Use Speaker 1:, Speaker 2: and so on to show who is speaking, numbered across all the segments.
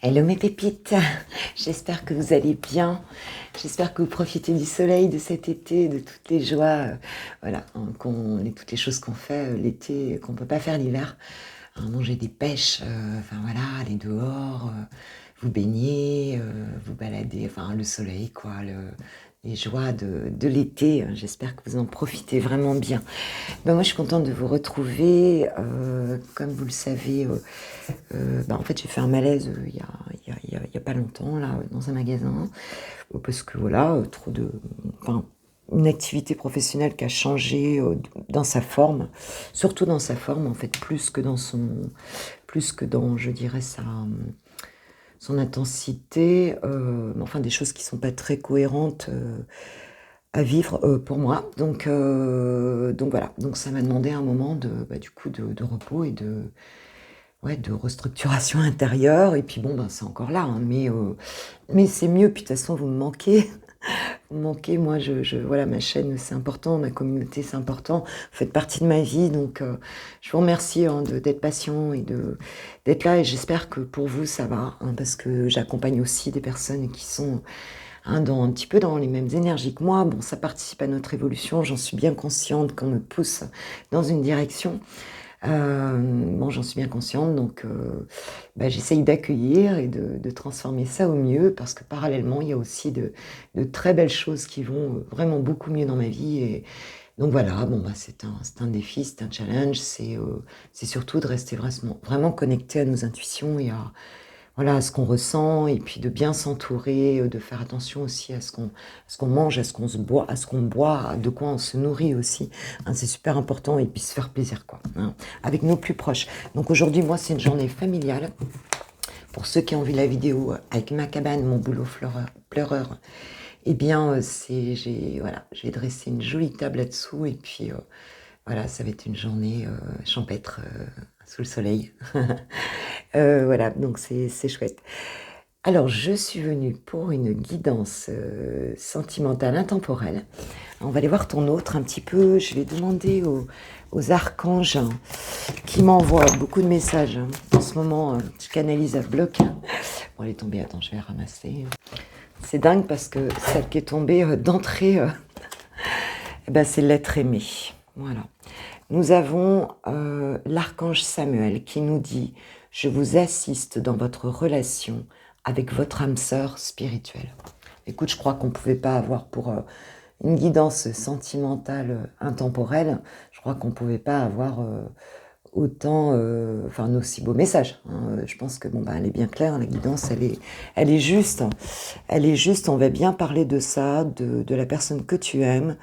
Speaker 1: Hello mes pépites, j'espère que vous allez bien, j'espère que vous profitez du soleil de cet été, de toutes les joies, voilà, toutes les choses qu'on fait l'été, qu'on ne peut pas faire l'hiver, manger des pêches, enfin voilà, aller dehors, vous baigner, vous balader, enfin le soleil quoi, les joies de l'été, j'espère que vous en profitez vraiment bien. Ben moi je suis contente de vous retrouver, comme vous le savez, en fait j'ai fait un malaise il y a pas longtemps là dans un magasin, parce que voilà, une activité professionnelle qui a changé dans sa forme, surtout dans sa forme en fait, plus que dans, je dirais, son intensité, enfin des choses qui sont pas très cohérentes à vivre pour moi. Donc voilà, donc ça m'a demandé un moment du coup de repos et de restructuration intérieure. Et puis bon, c'est encore là, hein, mais c'est mieux. Puis de toute façon, vous me manquez. Vous me manquez. Moi, voilà, ma chaîne, c'est important. Ma communauté, c'est important. Vous faites partie de ma vie. Donc, je vous remercie d'être patient et d'être là. Et j'espère que pour vous, ça va. Hein, parce que j'accompagne aussi des personnes qui sont un petit peu dans les mêmes énergies que moi. Bon, ça participe à notre évolution. J'en suis bien consciente qu'on me pousse dans une direction. Bon, j'en suis bien consciente, donc j'essaye d'accueillir et de transformer ça au mieux, parce que parallèlement, il y a aussi de très belles choses qui vont vraiment beaucoup mieux dans ma vie. Et donc voilà, c'est un défi, c'est un challenge, c'est surtout de rester vraiment connecté à nos intuitions et voilà, à ce qu'on ressent, et puis de bien s'entourer, de faire attention aussi à ce qu'on mange, à ce qu'on boit, de quoi on se nourrit aussi. Hein, c'est super important, et puis se faire plaisir, quoi, hein, avec nos plus proches. Donc aujourd'hui, moi, c'est une journée familiale. Pour ceux qui ont vu la vidéo avec ma cabane, mon boulot pleureur, eh bien, j'ai dressé une jolie table là-dessous, et puis voilà, ça va être une journée champêtre sous le soleil. Voilà, donc c'est chouette. Alors, je suis venue pour une guidance sentimentale intemporelle. On va aller voir ton autre un petit peu. Je vais demander aux archanges qui m'envoient beaucoup de messages. En ce moment, je canalise à bloc. Bon, elle est tombée, attends, je vais ramasser. C'est dingue parce que celle qui est tombée d'entrée, c'est l'être aimé. Voilà. Nous avons l'archange Samuel qui nous dit « Je vous assiste dans votre relation avec votre âme sœur spirituelle. » Écoute, je crois qu'on ne pouvait pas avoir pour une guidance sentimentale intemporelle, je crois qu'on ne pouvait pas avoir autant, un aussi beau message. Hein. Je pense que elle est bien claire, la guidance, elle est juste. Elle est juste, on va bien parler de ça, de la personne que tu aimes.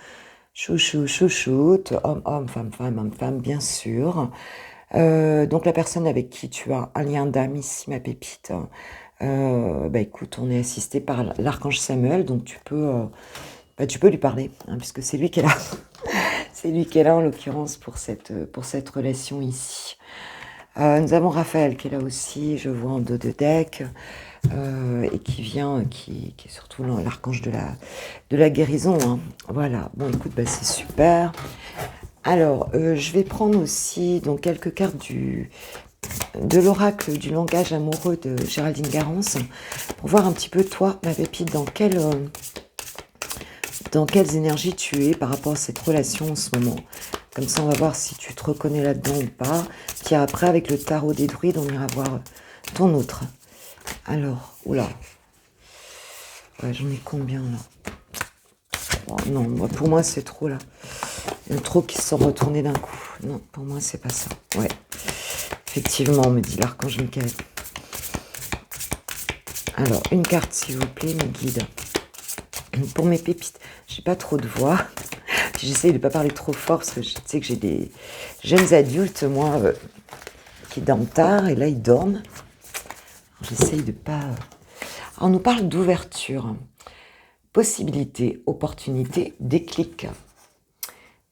Speaker 1: Chouchou, chouchoute, homme, femme, bien sûr. Donc la personne avec qui tu as un lien d'âme ici, ma pépite. Écoute, on est assisté par l'archange Samuel, donc tu peux lui parler, hein, puisque c'est lui qui est là. C'est lui qui est là en l'occurrence pour cette relation ici. Nous avons Raphaël qui est là aussi, je vois en dos de deck. Et qui est surtout l'archange de la guérison, hein. Voilà, bon écoute, c'est super. Alors, je vais prendre aussi donc quelques cartes de l'oracle du langage amoureux de Géraldine Garance, pour voir un petit peu toi, ma pépite, dans quelles énergies tu es par rapport à cette relation en ce moment. Comme ça, on va voir si tu te reconnais là-dedans ou pas. Puis après, avec le tarot des druides, on ira voir ton autre. Alors, oula. Ouais, j'en ai combien là? Oh, non, pour moi c'est trop là. Il y en a trop qui se sont retournés d'un coup. Non, pour moi c'est pas ça. Ouais. Effectivement, me dit l'archange Michael. Alors, une carte s'il vous plaît, mes guides. Pour mes pépites, j'ai pas trop de voix. J'essaye de pas parler trop fort parce que je sais que j'ai des jeunes adultes, moi, qui dorment tard, et là ils dorment. J'essaye de pas... On nous parle d'ouverture, possibilité, opportunité, déclic.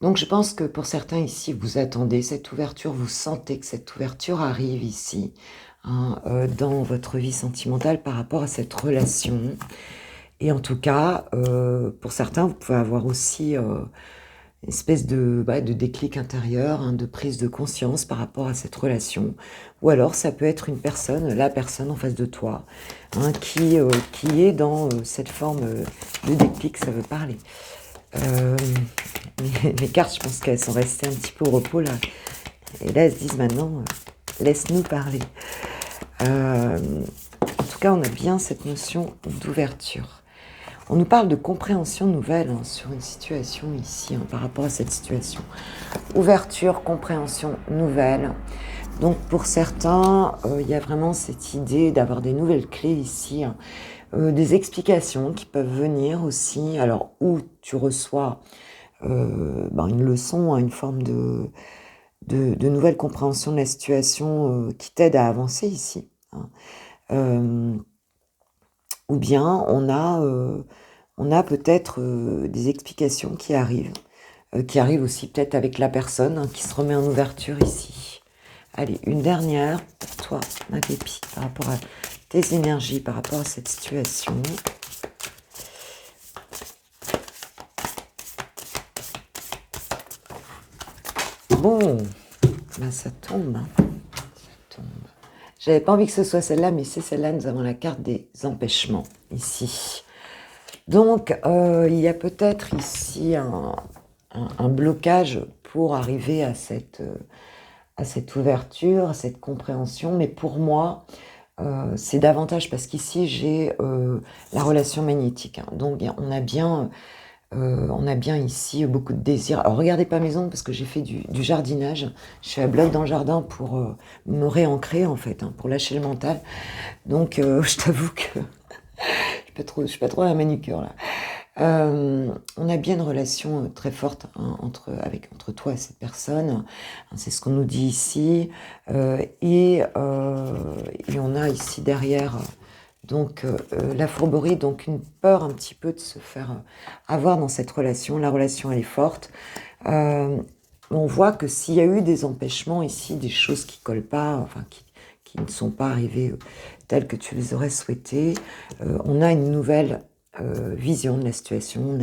Speaker 1: Donc je pense que pour certains ici, vous attendez cette ouverture, vous sentez que cette ouverture arrive ici, hein, dans votre vie sentimentale par rapport à cette relation. Et en tout cas, pour certains, vous pouvez avoir aussi espèce de déclic intérieur, hein, de prise de conscience par rapport à cette relation. Ou alors ça peut être une personne, la personne en face de toi, hein, qui est dans cette forme de déclic, ça veut parler. Euh, mes cartes, je pense qu'elles sont restées un petit peu au repos là. Et là, elles se disent maintenant, laisse-nous parler. En tout cas, on a bien cette notion d'ouverture. On nous parle de compréhension nouvelle, hein, sur une situation ici, hein, par rapport à cette situation. Ouverture, compréhension nouvelle. Donc pour certains, il y a vraiment cette idée d'avoir des nouvelles clés ici, hein, des explications qui peuvent venir aussi. Alors où tu reçois une leçon, hein, une forme de nouvelle compréhension de la situation qui t'aide à avancer ici, hein. Euh, ou bien on a peut-être des explications qui arrivent aussi peut-être avec la personne, hein, qui se remet en ouverture ici. Allez, une dernière pour toi, ma pépite, par rapport à tes énergies, par rapport à cette situation. Bon, ben ça tombe, hein. Ça tombe. J'avais pas envie que ce soit celle-là, mais c'est celle-là. Nous avons la carte des empêchements ici. Donc, il y a peut-être ici un blocage pour arriver à cette ouverture, à cette compréhension. Mais pour moi, c'est davantage parce qu'ici, j'ai la relation magnétique, hein. Donc, on a bien ici beaucoup de désirs. Alors, regardez pas mes ongles parce que j'ai fait du jardinage. Je suis à bloc dans le jardin pour me réancrer, en fait, hein, pour lâcher le mental. Donc, je t'avoue que je suis pas trop à la manucure, là. On a bien une relation très forte, hein, entre toi et cette personne, hein, c'est ce qu'on nous dit ici, et on a ici derrière donc la fourberie, donc une peur un petit peu de se faire avoir dans cette relation. La relation elle est forte. On voit que s'il y a eu des empêchements ici, des choses qui collent pas, enfin qui ne sont pas arrivées telles que tu les aurais souhaitées, on a une nouvelle vision de la situation,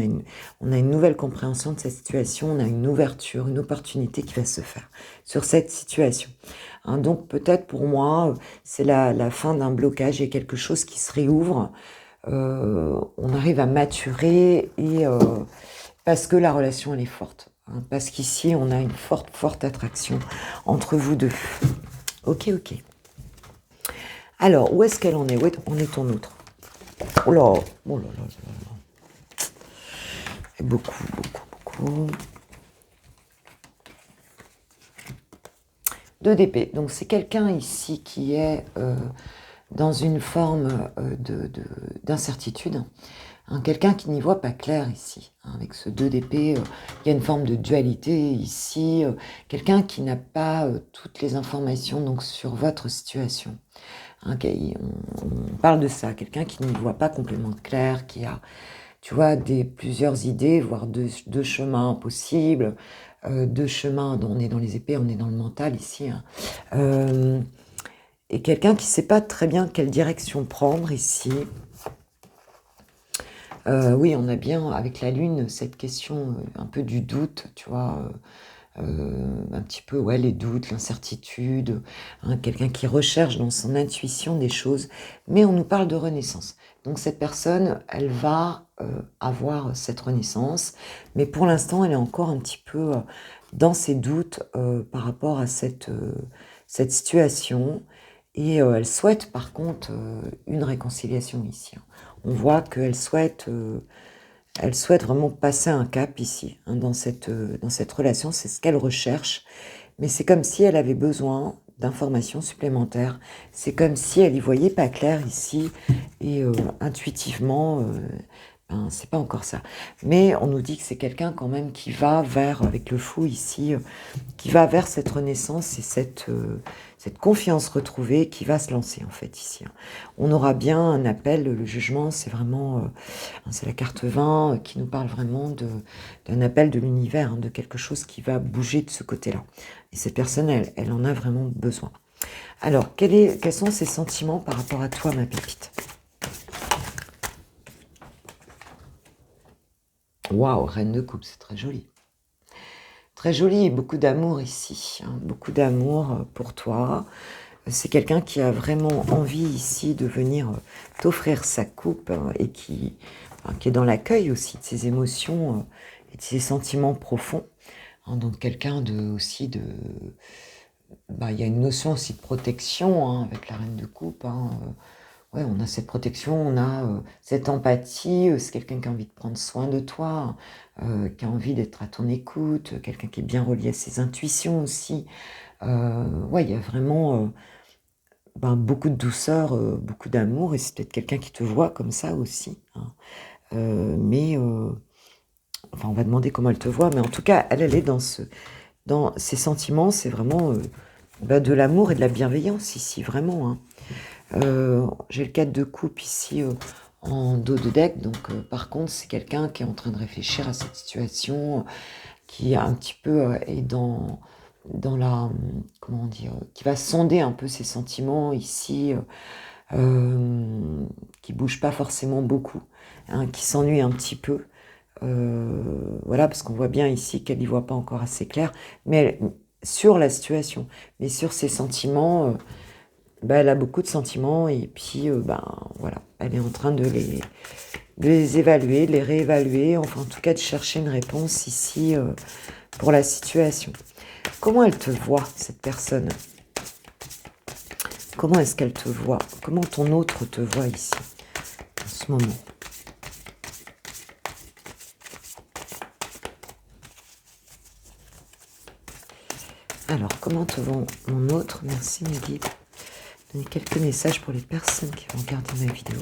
Speaker 1: on a une nouvelle compréhension de cette situation, on a une ouverture, une opportunité qui va se faire sur cette situation. Hein, donc peut-être pour moi, c'est la fin d'un blocage, il y a quelque chose qui se réouvre, on arrive à maturer, et parce que la relation elle est forte, hein, parce qu'ici on a une forte attraction entre vous deux. Ok. Alors, où est-ce qu'elle en est? Où est ton autre? Oh là. Beaucoup. 2 d'épée. Donc, c'est quelqu'un ici qui est dans une forme d'incertitude. Hein, quelqu'un qui n'y voit pas clair ici. Hein, avec ce 2 d'épée, il y a une forme de dualité ici. Quelqu'un qui n'a pas toutes les informations donc, sur votre situation. Hein, on parle de ça. Quelqu'un qui n'y voit pas complètement clair, qui a, tu vois, plusieurs idées, voire deux chemins possibles. 2 chemins, on est dans les épées, on est dans le mental ici. Hein. Et quelqu'un qui ne sait pas très bien quelle direction prendre ici. Oui, on a bien, avec la lune, cette question un peu du doute, tu vois, un petit peu, ouais, les doutes, l'incertitude, hein, quelqu'un qui recherche dans son intuition des choses, mais on nous parle de renaissance. Donc cette personne, elle va avoir cette renaissance, mais pour l'instant, elle est encore un petit peu dans ses doutes par rapport à cette situation, et elle souhaite par contre une réconciliation ici. Hein. On voit qu'elle souhaite vraiment passer un cap ici, hein, dans cette relation, c'est ce qu'elle recherche, mais c'est comme si elle avait besoin d'informations supplémentaires, c'est comme si elle y voyait pas clair ici, et intuitivement, c'est pas encore ça. Mais on nous dit que c'est quelqu'un quand même qui va vers, avec le fou ici, qui va vers cette renaissance et cette confiance retrouvée qui va se lancer en fait ici. On aura bien un appel, le jugement, c'est vraiment, c'est la carte 20 qui nous parle vraiment d'un appel de l'univers, hein, de quelque chose qui va bouger de ce côté-là. Et cette personne, elle en a vraiment besoin. Alors, quels sont ses sentiments par rapport à toi, ma pépite? Waouh, reine de coupe, c'est très joli. Très joli et beaucoup d'amour ici, hein, beaucoup d'amour pour toi. C'est quelqu'un qui a vraiment envie ici de venir t'offrir sa coupe hein, et qui est dans l'accueil aussi de ses émotions et de ses sentiments profonds. Hein, donc quelqu'un aussi de... Bah, il y a une notion aussi de protection hein, avec la reine de coupe. Hein, ouais, on a cette protection, on a cette empathie, c'est quelqu'un qui a envie de prendre soin de toi, qui a envie d'être à ton écoute, quelqu'un qui est bien relié à ses intuitions aussi. Ouais, il y a vraiment ben, beaucoup de douceur, beaucoup d'amour, et c'est peut-être quelqu'un qui te voit comme ça aussi. Hein. Mais, enfin, on va demander comment elle te voit, mais en tout cas, elle est dans ses sentiments, c'est vraiment ben, de l'amour et de la bienveillance ici, vraiment. Hein. J'ai le 4 de coupe ici en dos de deck, donc par contre, c'est quelqu'un qui est en train de réfléchir à cette situation, qui un petit peu est dans la, comment dire, qui va sonder un peu ses sentiments ici, qui bouge pas forcément beaucoup, hein, qui s'ennuie un petit peu. Voilà, parce qu'on voit bien ici qu'elle n'y voit pas encore assez clair, mais sur la situation, mais sur ses sentiments, bah, elle a beaucoup de sentiments et puis ben voilà, elle est en train de les évaluer, de les réévaluer, enfin en tout cas de chercher une réponse ici pour la situation. Comment elle te voit, cette personne? Comment est-ce qu'elle te voit? Comment ton autre te voit ici, en ce moment? Alors, comment te voit mon autre? Merci mes guides. Donnez quelques messages pour les personnes qui vont regarder ma vidéo.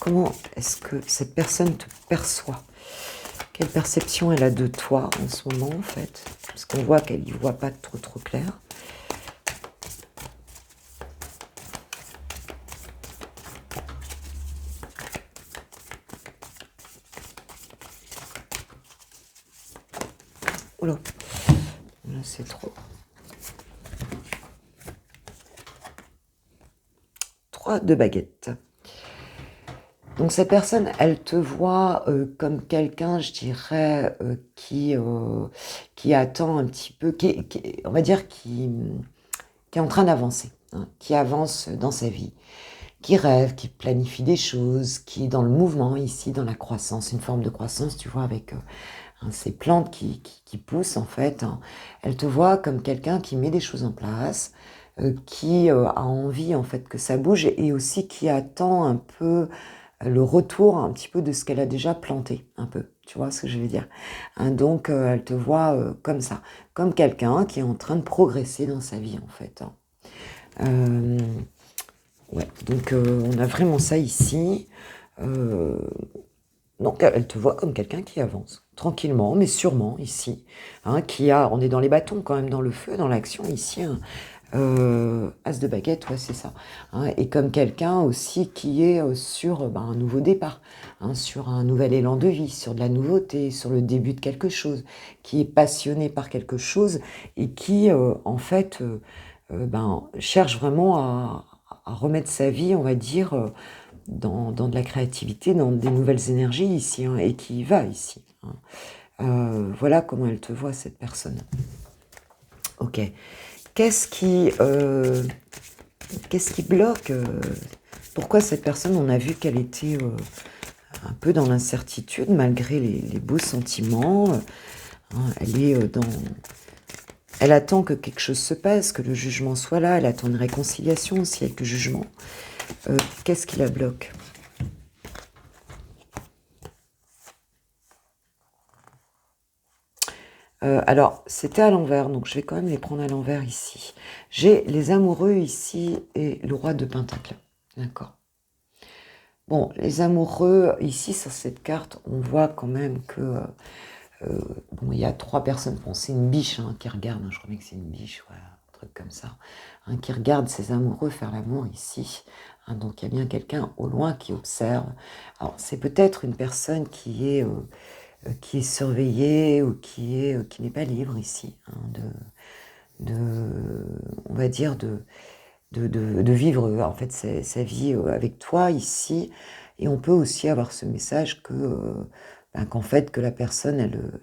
Speaker 1: Comment est-ce que cette personne te perçoit? Quelle perception elle a de toi en ce moment, en fait? Parce qu'on voit qu'elle n'y voit pas trop clair. Oula, là c'est trop. 3 de baguettes. Donc cette personne, elle te voit comme quelqu'un, je dirais, qui attend un petit peu, on va dire, qui est en train d'avancer, hein, qui avance dans sa vie, qui rêve, qui planifie des choses, qui est dans le mouvement ici, dans la croissance, une forme de croissance, tu vois, avec hein, ces plantes qui poussent en fait. Hein. Elle te voit comme quelqu'un qui met des choses en place, qui a envie en fait que ça bouge et aussi qui attend un peu le retour un petit peu de ce qu'elle a déjà planté, un peu. Tu vois ce que je veux dire? Hein, donc, elle te voit comme ça, comme quelqu'un qui est en train de progresser dans sa vie, en fait. Hein. Ouais, donc on a vraiment ça ici. Donc, elle te voit comme quelqu'un qui avance, tranquillement, mais sûrement, ici. Hein, on est dans les bâtons, quand même, dans le feu, dans l'action, ici. Hein. As de baguette, ouais, c'est ça. Hein, et comme quelqu'un aussi qui est sur un nouveau départ, hein, sur un nouvel élan de vie, sur de la nouveauté, sur le début de quelque chose, qui est passionné par quelque chose et qui, en fait, cherche vraiment à remettre sa vie, on va dire, dans de la créativité, dans des nouvelles énergies ici, hein, et qui y va ici. Hein. Voilà comment elle te voit, cette personne. Ok. Qu'est-ce qui bloque pourquoi cette personne, on a vu qu'elle était un peu dans l'incertitude, malgré les beaux sentiments. Hein, elle est elle attend que quelque chose se passe, que le jugement soit là. Elle attend une réconciliation aussi avec le jugement. Qu'est-ce qui la bloque? Alors, c'était à l'envers, donc je vais quand même les prendre à l'envers ici. J'ai les amoureux ici et le roi de Pentacle. D'accord. Bon, les amoureux, ici, sur cette carte, on voit quand même que... bon, il y a 3 personnes, bon, c'est une biche hein, qui regarde, hein, je crois que c'est une biche, voilà, un truc comme ça, hein, qui regarde ses amoureux faire l'amour ici. Hein, donc, il y a bien quelqu'un au loin qui observe. Alors, c'est peut-être une personne qui est surveillée ou qui n'est pas libre ici, hein, on va dire, de vivre en fait sa vie avec toi ici. Et on peut aussi avoir ce message que ben, qu'en fait, que la personne,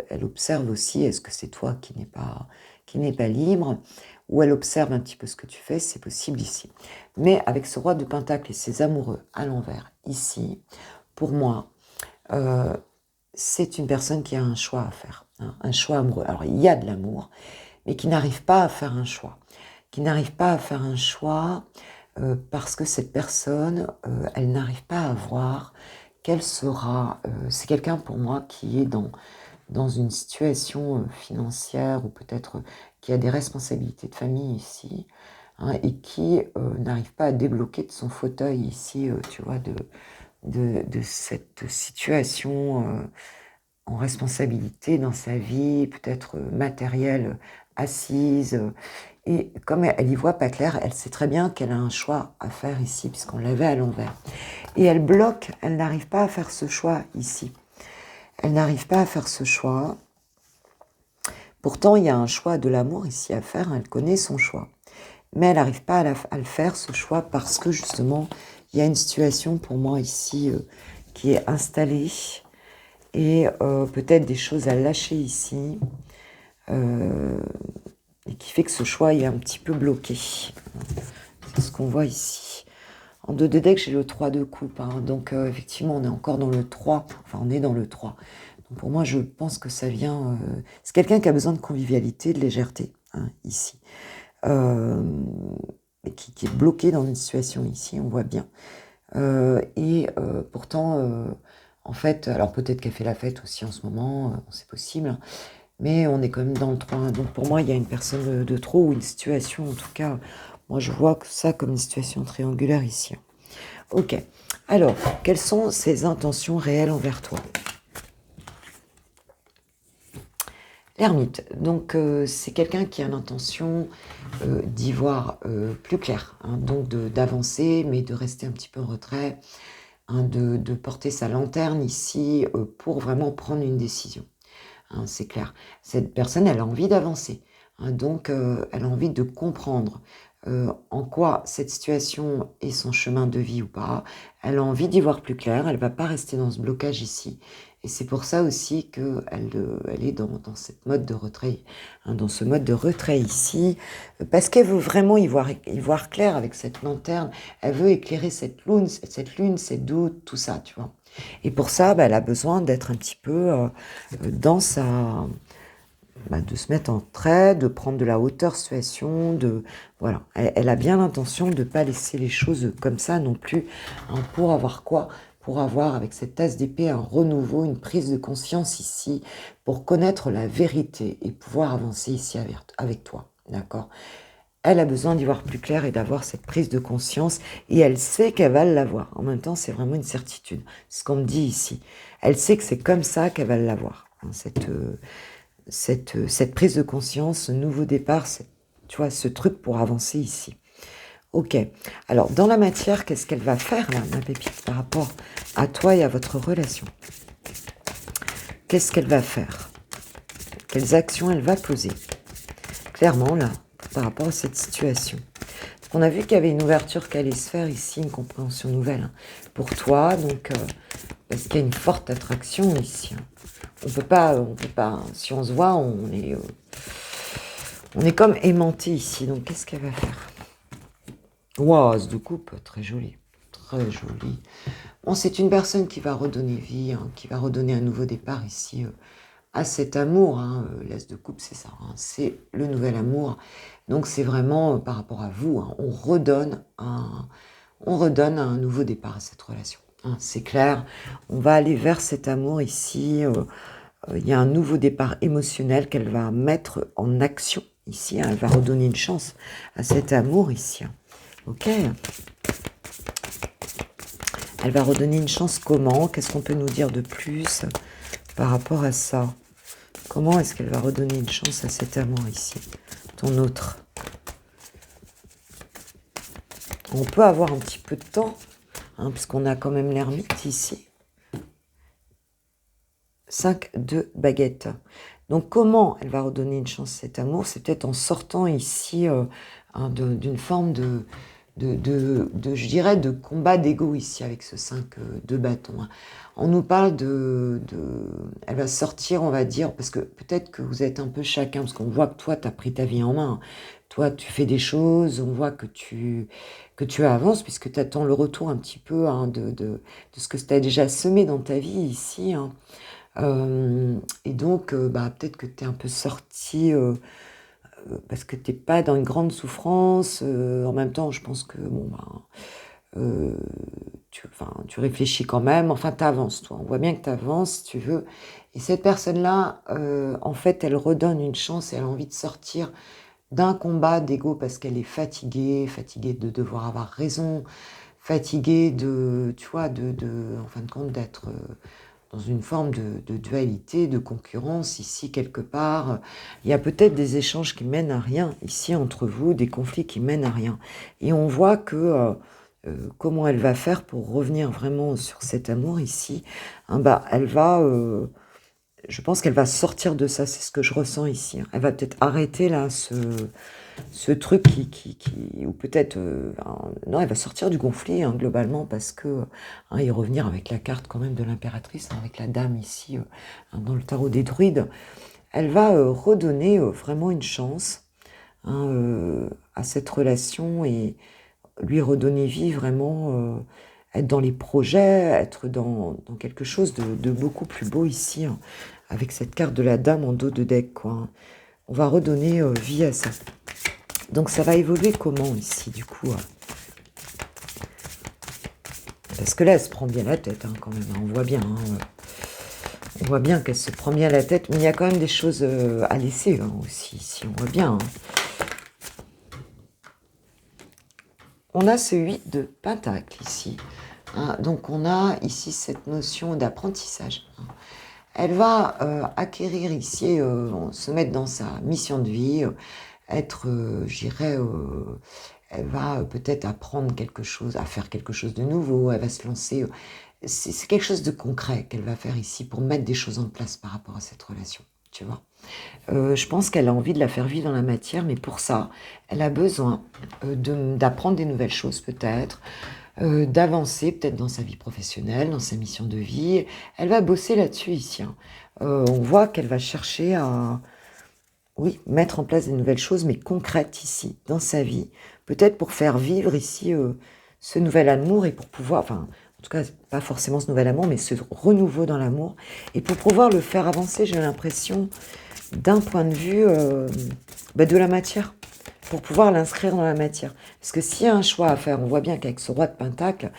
Speaker 1: elle observe aussi, est-ce que c'est toi qui n'est pas libre, ou elle observe un petit peu ce que tu fais, c'est possible ici. Mais avec ce roi de Pentacle et ses amoureux à l'envers, ici, pour moi, c'est une personne qui a un choix à faire, hein, un choix amoureux. Alors, il y a de l'amour, mais qui n'arrive pas à faire un choix. Qui n'arrive pas à faire un choix parce que cette personne, elle n'arrive pas à voir quelle sera... c'est quelqu'un pour moi qui est dans une situation financière ou peut-être qui a des responsabilités de famille ici, hein, et qui n'arrive pas à débloquer de son fauteuil ici, tu vois, de cette situation en responsabilité dans sa vie, peut-être matérielle, assise. Et comme elle y voit pas clair, elle sait très bien qu'elle a un choix à faire ici, puisqu'on l'avait à l'envers. Et elle bloque, elle n'arrive pas à faire ce choix ici. Elle n'arrive pas à faire ce choix. Pourtant, il y a un choix de l'amour ici à faire, elle connaît son choix. Mais elle n'arrive pas à le faire, ce choix, parce que justement, il y a une situation pour moi ici qui est installée, et peut-être des choses à lâcher ici, et qui fait que ce choix est un petit peu bloqué. C'est ce qu'on voit ici. En 2 de deck, j'ai le 3 de coupe, hein, donc effectivement, on est encore dans le 3, enfin on est dans le 3. Donc pour moi, je pense que ça vient... c'est quelqu'un qui a besoin de convivialité, de légèreté, hein, ici. Et qui est bloqué dans une situation ici, on voit bien. Pourtant, en fait, alors peut-être qu'elle fait la fête aussi en ce moment, c'est possible, hein, mais on est quand même dans le 3. Donc pour moi, il y a une personne de trop, ou une situation, en tout cas, moi je vois ça comme une situation triangulaire ici. Ok, alors, quelles sont ses intentions réelles envers toi? L'ermite, donc c'est quelqu'un qui a l'intention d'y voir plus clair, hein, donc d'avancer, mais de rester un petit peu en retrait, hein, de porter sa lanterne ici pour vraiment prendre une décision. Hein, c'est clair. Cette personne, elle a envie d'avancer, hein, donc elle a envie de comprendre en quoi cette situation est son chemin de vie ou pas. Elle a envie d'y voir plus clair, elle ne va pas rester dans ce blocage ici. Et c'est pour ça aussi qu'elle elle est dans cette mode de retrait, hein, dans ce mode de retrait ici, parce qu'elle veut vraiment y voir clair avec cette lanterne. Elle veut éclairer cette lune, ses doutes, tout ça, tu vois. Et pour ça, bah, elle a besoin d'être un petit peu dans sa... de se mettre en trait, de prendre de la hauteur situation, voilà. Elle a bien l'intention de ne pas laisser les choses comme ça non plus, hein, pour avoir quoi? Pour avoir, avec cette tasse d'épée, un renouveau, une prise de conscience ici, pour connaître la vérité et pouvoir avancer ici avec toi, d'accord? Elle a besoin d'y voir plus clair et d'avoir cette prise de conscience, et elle sait qu'elle va l'avoir. En même temps, c'est vraiment une certitude. C'est ce qu'on me dit ici. Elle sait que c'est comme ça qu'elle va l'avoir, hein, cette prise de conscience, ce nouveau départ, tu vois, ce truc pour avancer ici. Ok. Alors, dans la matière, qu'est-ce qu'elle va faire, là, ma pépite, par rapport à toi et à votre relation? Qu'est-ce qu'elle va faire? Quelles actions elle va poser? Clairement, là, par rapport à cette situation. On a vu qu'il y avait une ouverture qui allait se faire ici, une compréhension nouvelle, hein, pour toi, donc parce qu'il y a une forte attraction ici. Hein. On peut pas, hein, si on se voit, on est comme aimanté ici. Donc qu'est-ce qu'elle va faire? Wow, as de coupe, très joli, très joli. Bon, c'est une personne qui va redonner vie, hein, qui va redonner un nouveau départ ici. À cet amour, hein, l'as de coupe, c'est ça, hein, c'est le nouvel amour. Donc c'est vraiment par rapport à vous, hein, on redonne un nouveau départ à cette relation. Hein, c'est clair, on va aller vers cet amour ici. Il y a un nouveau départ émotionnel qu'elle va mettre en action ici. Hein, elle va redonner une chance à cet amour ici. Hein. Ok. Elle va redonner une chance comment? Qu'est-ce qu'on peut nous dire de plus par rapport à ça? Comment est-ce qu'elle va redonner une chance à cet amour ici? Ton autre. On peut avoir un petit peu de temps, hein, puisqu'on a quand même l'ermite ici. 5 de baguettes. Donc comment elle va redonner une chance à cet amour? C'est peut-être en sortant ici hein, d'une forme je dirais, de combat d'ego ici avec ce 5 de bâton, hein. On nous parle elle va sortir, on va dire, parce que peut-être que vous êtes un peu chacun, parce qu'on voit que toi, tu as pris ta vie en main. Toi, tu fais des choses, on voit que tu avances, puisque tu attends le retour un petit peu, hein, de ce que tu as déjà semé dans ta vie ici, hein. Et donc, bah, peut-être que tu es un peu sorti parce que tu n'es pas dans une grande souffrance. En même temps, je pense que bon, bah, tu réfléchis quand même. Enfin, tu avances, toi. On voit bien que tu avances, si tu veux. Et cette personne-là, en fait, elle redonne une chance et elle a envie de sortir d'un combat d'ego parce qu'elle est fatiguée de devoir avoir raison, fatiguée tu vois, en fin de compte, d'être dans une forme de dualité, de concurrence, ici, quelque part. Il y a peut-être des échanges qui mènent à rien, ici, entre vous, des conflits qui mènent à rien. Et on voit que comment elle va faire pour revenir vraiment sur cet amour ici, hein, bah, je pense qu'elle va sortir de ça, c'est ce que je ressens ici, hein. Elle va peut-être arrêter là ce truc ou peut-être, non, elle va sortir du conflit, hein, globalement, parce que, hein, et revenir avec la carte quand même de l'impératrice, hein, avec la dame ici, hein, dans le tarot des druides, elle va redonner vraiment une chance, hein, à cette relation et lui redonner vie vraiment, être dans les projets, être dans quelque chose de beaucoup plus beau ici, hein, avec cette carte de la dame en dos de deck, quoi, hein. On va redonner vie à ça. Donc ça va évoluer comment ici, du coup, parce que là, elle se prend bien la tête, hein, quand même, hein, on voit bien, hein, on voit bien qu'elle se prend bien la tête, mais il y a quand même des choses à laisser, hein, aussi, ici, on voit bien, hein. On a ce 8 de pentacle ici, hein, donc on a ici cette notion d'apprentissage, hein. Elle va acquérir ici, se mettre dans sa mission de vie, être, j'irais, elle va peut-être apprendre quelque chose, à faire quelque chose de nouveau, elle va se lancer. C'est quelque chose de concret qu'elle va faire ici pour mettre des choses en place par rapport à cette relation, tu vois. Je pense qu'elle a envie de la faire vivre dans la matière, mais pour ça, elle a besoin d'apprendre des nouvelles choses peut-être, d'avancer peut-être dans sa vie professionnelle, dans sa mission de vie. Elle va bosser là-dessus ici, hein. On voit qu'elle va chercher à, oui, mettre en place des nouvelles choses, mais concrètes ici, dans sa vie. Peut-être pour faire vivre ici ce nouvel amour et pour pouvoir, enfin, en tout cas, pas forcément ce nouvel amour, mais ce renouveau dans l'amour. Et pour pouvoir le faire avancer, j'ai l'impression, d'un point de vue de la matière, pour pouvoir l'inscrire dans la matière. Parce que s'il y a un choix à faire, on voit bien qu'avec ce roi de pentacle,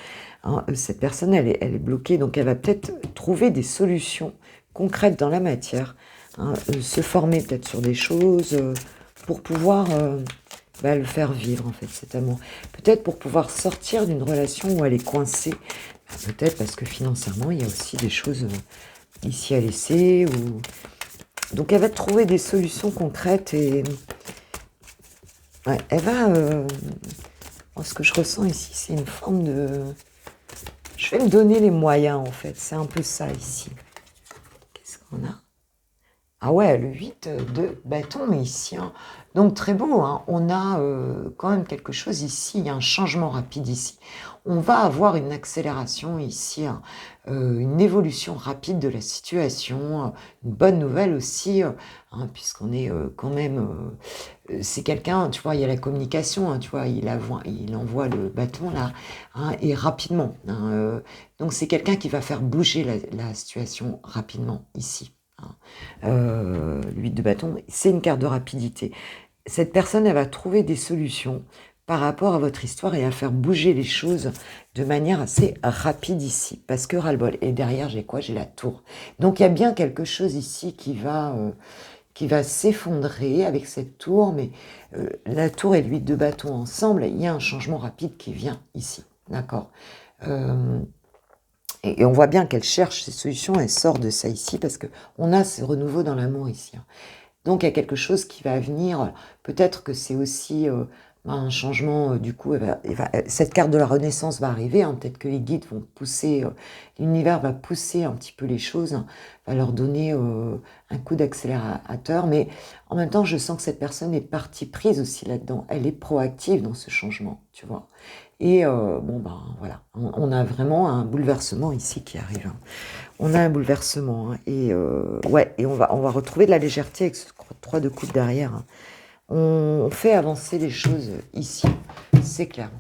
Speaker 1: hein, cette personne, elle est bloquée, donc elle va peut-être trouver des solutions concrètes dans la matière, hein, se former peut-être sur des choses pour pouvoir le faire vivre, en fait, cet amour. Peut-être pour pouvoir sortir d'une relation où elle est coincée, peut-être parce que financièrement, il y a aussi des choses ici à laisser. Donc elle va trouver des solutions concrètes et ouais, elle va... ce que je ressens ici, c'est une forme de... Je vais me donner les moyens, en fait. C'est un peu ça, ici. Qu'est-ce qu'on a? Ah ouais, le 8 de bâton ici, hein. Donc très beau, hein. On a quand même quelque chose ici, il y a un changement rapide ici. On va avoir une accélération ici, hein, une évolution rapide de la situation, une bonne nouvelle aussi, hein, puisqu'on est quand même... c'est quelqu'un, tu vois, il y a la communication, hein, tu vois, il envoie le bâton là, hein, et rapidement, hein, donc c'est quelqu'un qui va faire bouger la situation rapidement ici, hein. L'huile de bâton, c'est une carte de rapidité. Cette personne, elle va trouver des solutions par rapport à votre histoire et à faire bouger les choses de manière assez rapide ici, parce que ras-le-bol. Et derrière, j'ai quoi? J'ai la tour. Donc il y a bien quelque chose ici qui va s'effondrer avec cette tour, mais la tour et l'huile de bâton ensemble, il y a un changement rapide qui vient ici, d'accord. Et on voit bien qu'elle cherche ces solutions, elle sort de ça ici, parce qu'on a ce renouveau dans l'amour ici, hein. Donc il y a quelque chose qui va venir, peut-être que c'est aussi un changement, du coup, cette carte de la Renaissance va arriver, hein, peut-être que les guides vont pousser, l'univers va pousser un petit peu les choses, hein, va leur donner un coup d'accélérateur, mais en même temps, je sens que cette personne est partie prise aussi là-dedans, elle est proactive dans ce changement, tu vois. Et bon, ben voilà, on a vraiment un bouleversement ici qui arrive, hein. On a un bouleversement, hein, et ouais, et on va retrouver de la légèreté avec ce 3 de coupe derrière, hein. On fait avancer les choses ici, c'est clair.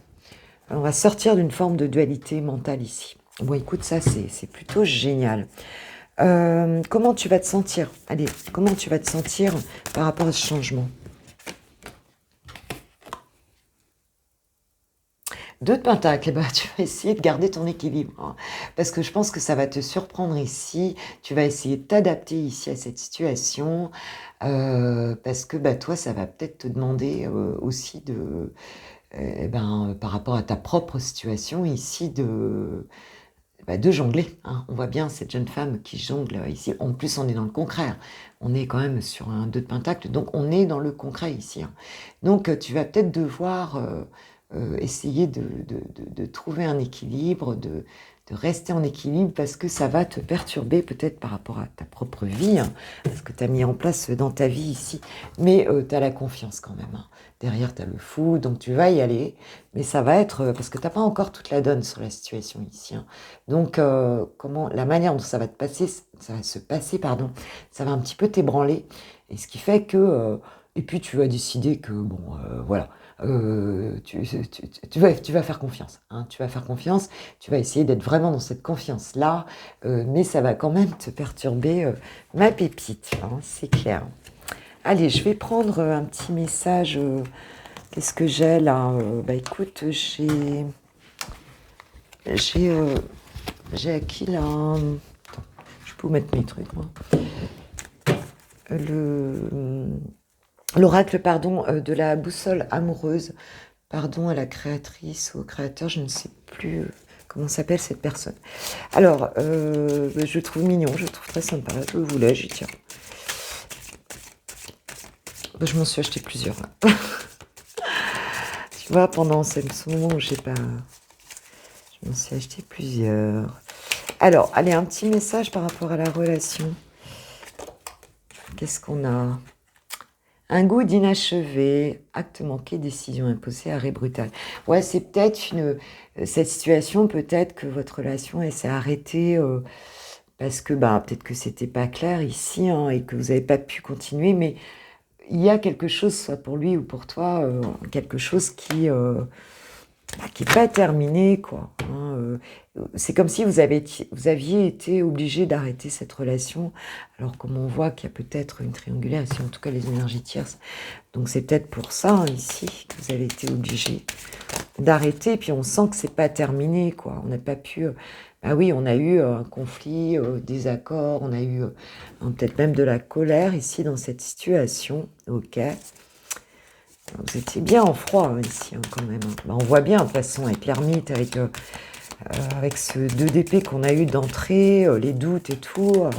Speaker 1: On va sortir d'une forme de dualité mentale ici. Bon, écoute, ça, c'est plutôt génial. Comment tu vas te sentir? Allez, comment tu vas te sentir par rapport à ce changement? 2 de Pentacle, eh ben, tu vas essayer de garder ton équilibre, hein, parce que je pense que ça va te surprendre ici. Tu vas essayer de t'adapter ici à cette situation, parce que bah, toi, ça va peut-être te demander aussi par rapport à ta propre situation ici, de jongler, hein. On voit bien cette jeune femme qui jongle ici. En plus, on est dans le concret, hein. On est quand même sur un 2 de Pentacle, donc on est dans le concret ici, hein. Donc, tu vas peut-être devoir essayer de trouver un équilibre, de rester en équilibre, parce que ça va te perturber peut-être par rapport à ta propre vie, hein, ce que tu as mis en place dans ta vie ici. Mais tu as la confiance quand même, hein. Derrière, tu as le fou, donc tu vas y aller. Mais ça va être, parce que tu n'as pas encore toute la donne sur la situation ici, hein. Donc, la manière dont ça va se passer, pardon, ça va un petit peu t'ébranler. Et ce qui fait que, et puis tu vas décider que, bon, voilà, tu vas faire confiance, hein, tu vas faire confiance, tu vas essayer d'être vraiment dans cette confiance-là, mais ça va quand même te perturber, ma pépite, hein, c'est clair. Allez, je vais prendre un petit message. Qu'est-ce que j'ai là? Bah écoute, j'ai acquis là. Attends, je peux mettre mes trucs, moi. L'oracle, pardon, de la boussole amoureuse. Pardon à la créatrice ou au créateur, je ne sais plus comment s'appelle cette personne. Alors, je le trouve mignon, je le trouve très sympa. Je le voulais, j'y tiens. Je m'en suis acheté plusieurs. Tu vois, pendant ce moment où je m'en suis acheté plusieurs. Alors, allez, un petit message par rapport à la relation. Qu'est-ce qu'on a? Un goût d'inachevé, acte manqué, décision imposée, arrêt brutal. Ouais, c'est peut-être cette situation, peut-être que votre relation, elle s'est arrêtée parce que peut-être que c'était pas clair ici, hein, et que vous n'avez pas pu continuer, mais il y a quelque chose, soit pour lui ou pour toi, quelque chose qui n'est pas terminé, quoi, hein, c'est comme si vous aviez été obligé d'arrêter cette relation, alors comme on voit qu'il y a peut-être une triangulaire ici, en tout cas les énergies tierces, donc c'est peut-être pour ça, hein, ici, que vous avez été obligé d'arrêter, puis on sent que c'est pas terminé, quoi, on n'a pas pu... oui, on a eu un conflit, des accords, on a eu peut-être même de la colère ici dans cette situation, ok. Vous étiez bien en froid, hein, ici, hein, quand même, hein. On voit bien, de toute façon, avec l'ermite, avec ce 2 d'épée qu'on a eu d'entrée, les doutes et tout, on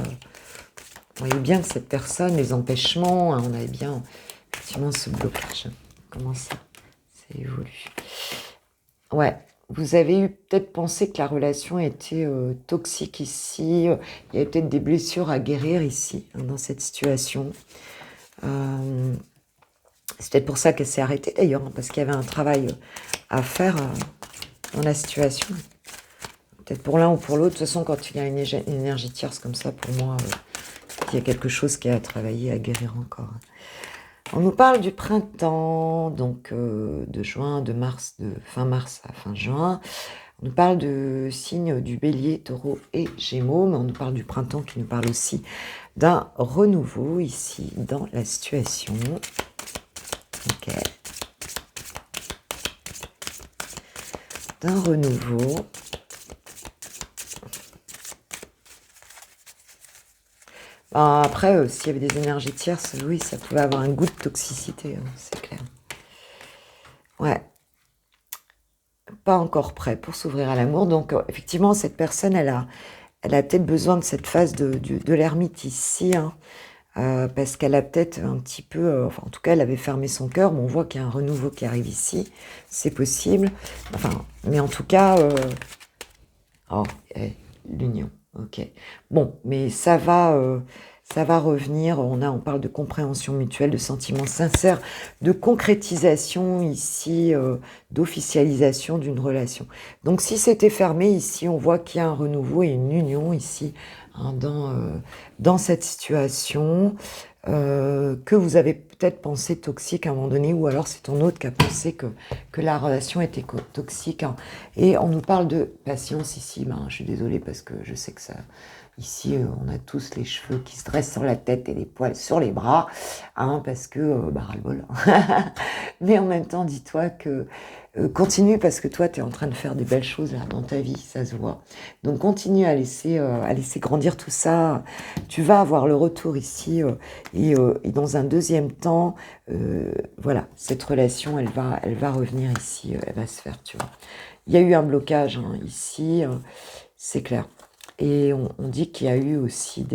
Speaker 1: voyait bien que cette personne, les empêchements, hein, on avait bien, effectivement, ce blocage. Comment ça évolue? Ouais, vous avez eu peut-être pensé que la relation était toxique ici, il y avait peut-être des blessures à guérir ici, hein, dans cette situation. C'est peut-être pour ça qu'elle s'est arrêtée d'ailleurs, hein, parce qu'il y avait un travail à faire dans la situation. Peut-être pour l'un ou pour l'autre. De toute façon, quand il y a une énergie tierce comme ça, pour moi, il y a quelque chose qui est à travailler, à guérir encore. On nous parle du printemps, donc de juin, de fin mars à fin juin. On nous parle de signes du bélier, taureau et gémeaux, mais on nous parle du printemps qui nous parle aussi d'un renouveau ici dans la situation. Ok. D'un renouveau. Après, s'il y avait des énergies tierces, oui, ça pouvait avoir un goût de toxicité, hein, c'est clair. Ouais. Pas encore prêt pour s'ouvrir à l'amour. Donc, effectivement, cette personne, elle a peut-être besoin de cette phase de l'ermite ici, hein, parce qu'elle a peut-être un petit peu, enfin en tout cas elle avait fermé son cœur, mais on voit qu'il y a un renouveau qui arrive ici, c'est possible, enfin, mais en tout cas, oh, l'union, ok. Bon, mais ça va revenir, on parle de compréhension mutuelle, de sentiments sincères, de concrétisation ici, d'officialisation d'une relation. Donc si c'était fermé ici, on voit qu'il y a un renouveau et une union ici, hein, dans cette situation, que vous avez peut-être pensé toxique à un moment donné, ou alors c'est ton autre qui a pensé que la relation était toxique, hein. Et on nous parle de patience ici, ben, je suis désolée parce que je sais que ça... Ici, on a tous les cheveux qui se dressent sur la tête et les poils sur les bras, hein, parce que, bah, ras-le-bol. Mais en même temps, dis-toi que continue, parce que toi, tu es en train de faire des belles choses là, dans ta vie, ça se voit. Donc, continue à laisser grandir tout ça. Tu vas avoir le retour ici, et dans un deuxième temps, voilà, cette relation, elle va revenir ici, elle va se faire, tu vois. Il y a eu un blocage, hein, ici, c'est clair. Et on dit qu'il y a eu aussi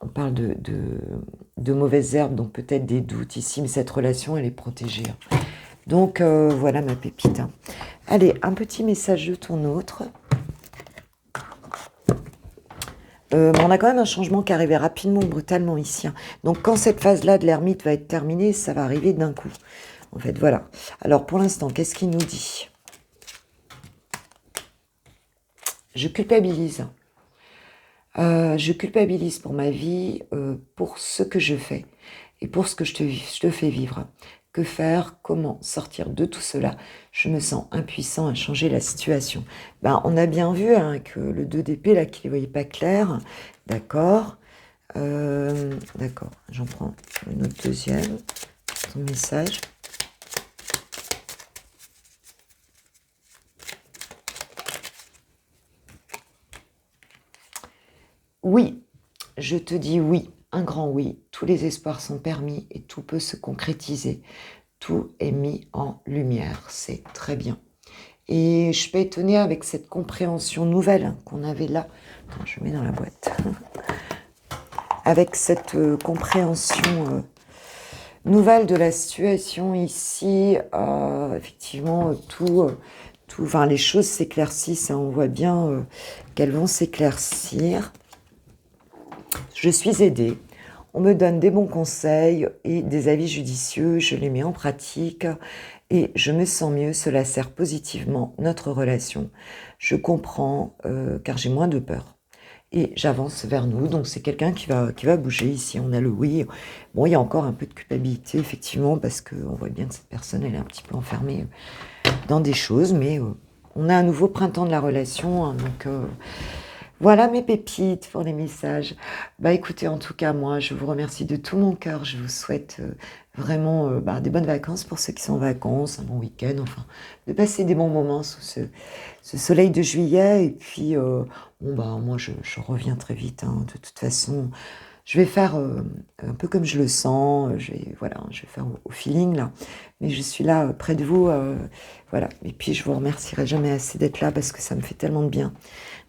Speaker 1: on parle de mauvaises herbes, donc peut-être des doutes ici, mais cette relation, elle est protégée, hein. Donc, voilà ma pépite, hein. Allez, un petit message de ton autre. On a quand même un changement qui arrivait rapidement, brutalement ici, hein. Donc, quand cette phase-là de l'ermite va être terminée, ça va arriver d'un coup. En fait, voilà. Alors, pour l'instant, qu'est-ce qu'il nous dit ? Je culpabilise. Je culpabilise pour ma vie, pour ce que je fais et pour ce que je te fais vivre. Que faire? Comment sortir de tout cela? Je me sens impuissant à changer la situation. Ben, on a bien vu, hein, que le 2 d'épée, là, qu'il ne voyait pas clair. D'accord. D'accord. J'en prends une autre deuxième. Ton message. Oui, je te dis oui, un grand oui. Tous les espoirs sont permis et tout peut se concrétiser. Tout est mis en lumière, c'est très bien. Et je suis pas étonnée avec cette compréhension nouvelle, hein, qu'on avait là. Attends, je mets dans la boîte. Avec cette compréhension nouvelle de la situation ici, effectivement, enfin, les choses s'éclaircissent, hein, on voit bien qu'elles vont s'éclaircir. Je suis aidée. On me donne des bons conseils et des avis judicieux, je les mets en pratique et je me sens mieux, cela sert positivement notre relation. Je comprends car j'ai moins de peur et j'avance vers nous, donc c'est quelqu'un qui va bouger ici, on a le oui. Bon, il y a encore un peu de culpabilité effectivement parce qu'on voit bien que cette personne elle est un petit peu enfermée dans des choses, mais on a un nouveau printemps de la relation, hein, donc... Voilà mes pépites pour les messages. Bah écoutez, en tout cas, moi, je vous remercie de tout mon cœur. Je vous souhaite vraiment des bonnes vacances pour ceux qui sont en vacances, un bon week-end, enfin, de passer des bons moments sous ce soleil de juillet. Et puis, moi, je reviens très vite, hein. De toute façon, je vais faire un peu comme je le sens. Je vais faire au feeling, là. Mais je suis là, près de vous. Voilà. Et puis, je vous remercierai jamais assez d'être là parce que ça me fait tellement de bien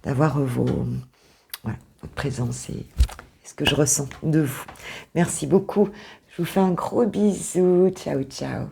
Speaker 1: d'avoir votre présence et ce que je ressens de vous. Merci beaucoup. Je vous fais un gros bisou. Ciao, ciao.